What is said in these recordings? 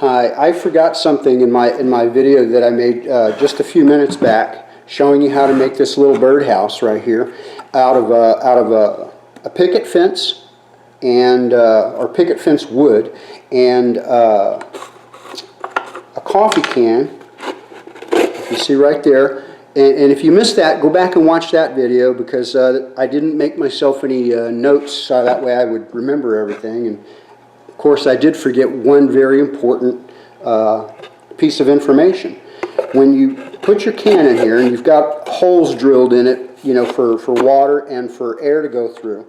Hi, I forgot something in my video that I made just a few minutes back, showing you how to make this little birdhouse right here out of a picket fence and or picket fence wood and a coffee can. You see right there. And if you missed that, go back and watch that video, because I didn't make myself any notes, that way I would remember everything. And of course, I did forget one very important piece of information. When you put your can in here and you've got holes drilled in it, you know, for water and for air to go through,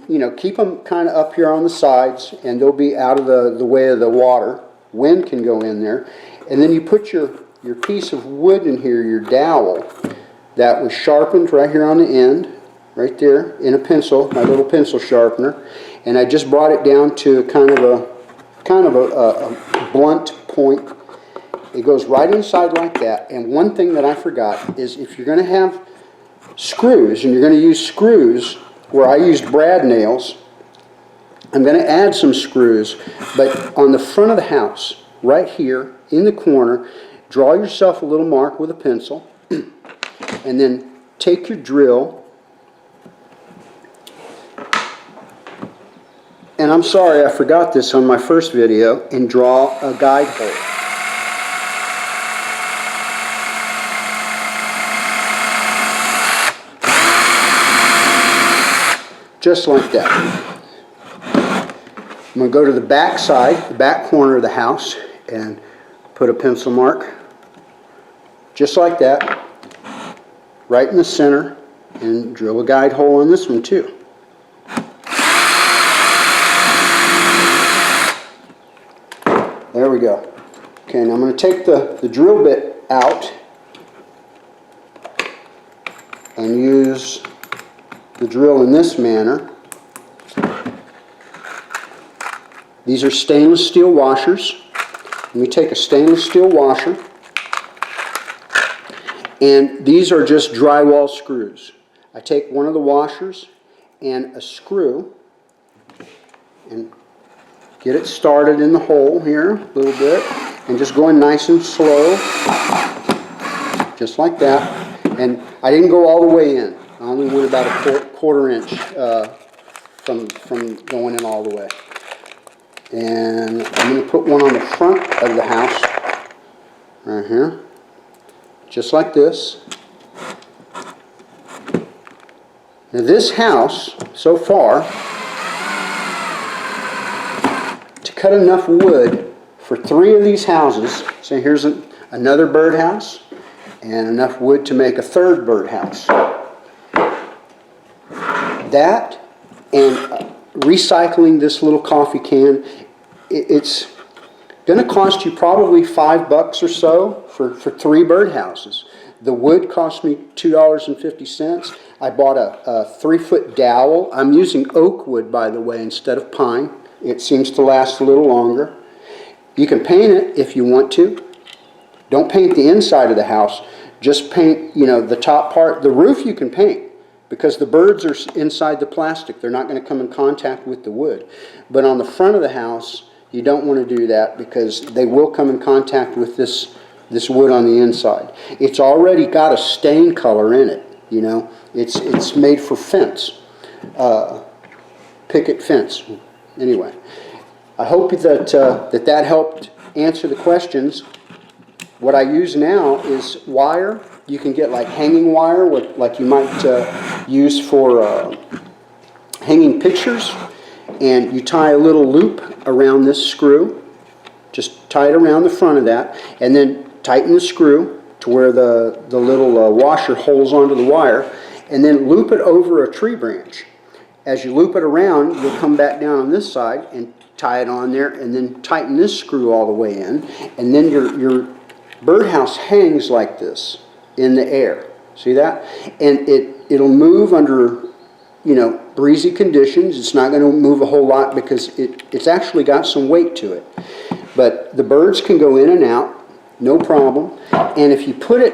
you know, keep them kind of up here on the sides, and they'll be out of the way of the water. Wind can go in there. And then you put your piece of wood in here, your dowel, that was sharpened right here on the end, right there, in a pencil, my little pencil sharpener, and I just brought it down to kind of a blunt point. It goes right inside like that. And one thing that I forgot is, if you're going to have screws, and you're going to use screws where I used brad nails, I'm going to add some screws, but on the front of the house, right here in the corner, draw yourself a little mark with a pencil, and then take your drill, and I'm sorry I forgot this on my first video, and draw a guide hole. Just like that. I'm going to go to the back side, the back corner of the house, and put a pencil mark, just like that, right in the center, and drill a guide hole on this one too. There we go. Okay, now I'm going to take the drill bit out and use the drill in this manner. These are stainless steel washers. Let me take a stainless steel washer, and these are just drywall screws. I take one of the washers and a screw and get it started in the hole here a little bit, and just going nice and slow, just like that. And I didn't go all the way in. I only went about a quarter inch from going in all the way. And I'm going to put one on the front of the house, right here, just like this. Now this house, so far, to cut enough wood for 3 of these houses, so here's another birdhouse, and enough wood to make a 3rd birdhouse. That and recycling this little coffee can, it's going to cost you probably $5 or so for 3 birdhouses. The wood cost me $2.50. I bought a 3-foot dowel. I'm using oak wood, by the way, instead of pine. It seems to last a little longer. You can paint it if you want to. Don't paint the inside of the house. Just paint, you know, the top part. The roof you can paint, because the birds are inside the plastic. They're not going to come in contact with the wood. But on the front of the house, you don't want to do that, because they will come in contact with this wood on the inside. It's already got a stain color in it, you know. It's made for fence, picket fence. Anyway, I hope that that helped answer the questions. What I use now is wire. You can get like hanging wire, like you might use for hanging pictures, and you tie a little loop around this screw. Just tie it around the front of that, and then tighten the screw to where the little washer holds onto the wire, and then loop it over a tree branch. As you loop it around, you'll come back down on this side and tie it on there, and then tighten this screw all the way in, and then your birdhouse hangs like this in the air. See that? And it'll move under, you know, breezy conditions. It's not going to move a whole lot, because it's actually got some weight to it. But the birds can go in and out, no problem. And if you put it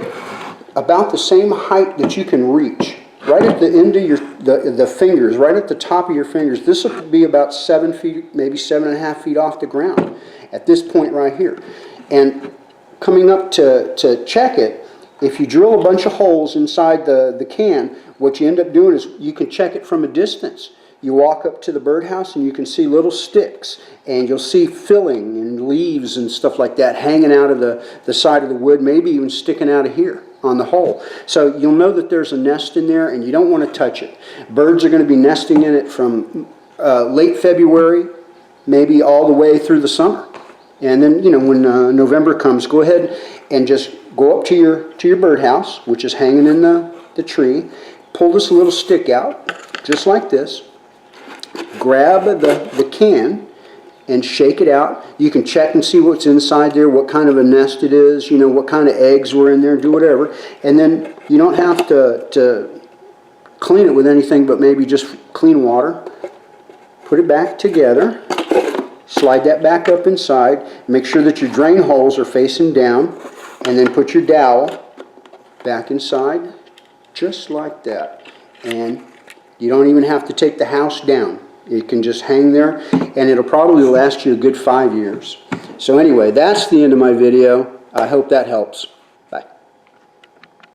about the same height that you can reach, right at the end of the fingers, right at the top of your fingers. This will be about 7 feet, maybe 7.5 feet off the ground at this point right here. And coming up to check it, if you drill a bunch of holes inside the can, what you end up doing is you can check it from a distance. You walk up to the birdhouse and you can see little sticks, and you'll see filling and leaves and stuff like that hanging out of the side of the wood, maybe even sticking out of here on the hole. So you'll know that there's a nest in there, and you don't want to touch it. Birds are going to be nesting in it from late February, maybe all the way through the summer. And then, you know, when November comes, go ahead and just go up to your birdhouse, which is hanging in the tree. Pull this little stick out, just like this. Grab the can and shake it out. You can check and see what's inside there, what kind of a nest it is, you know, what kind of eggs were in there, do whatever. And then you don't have to clean it with anything but maybe just clean water. Put it back together. Slide that back up inside. Make sure that your drain holes are facing down. And then put your dowel back inside, just like that. And you don't even have to take the house down. It can just hang there, and it'll probably last you a good 5 years. So anyway, that's the end of my video. I hope that helps.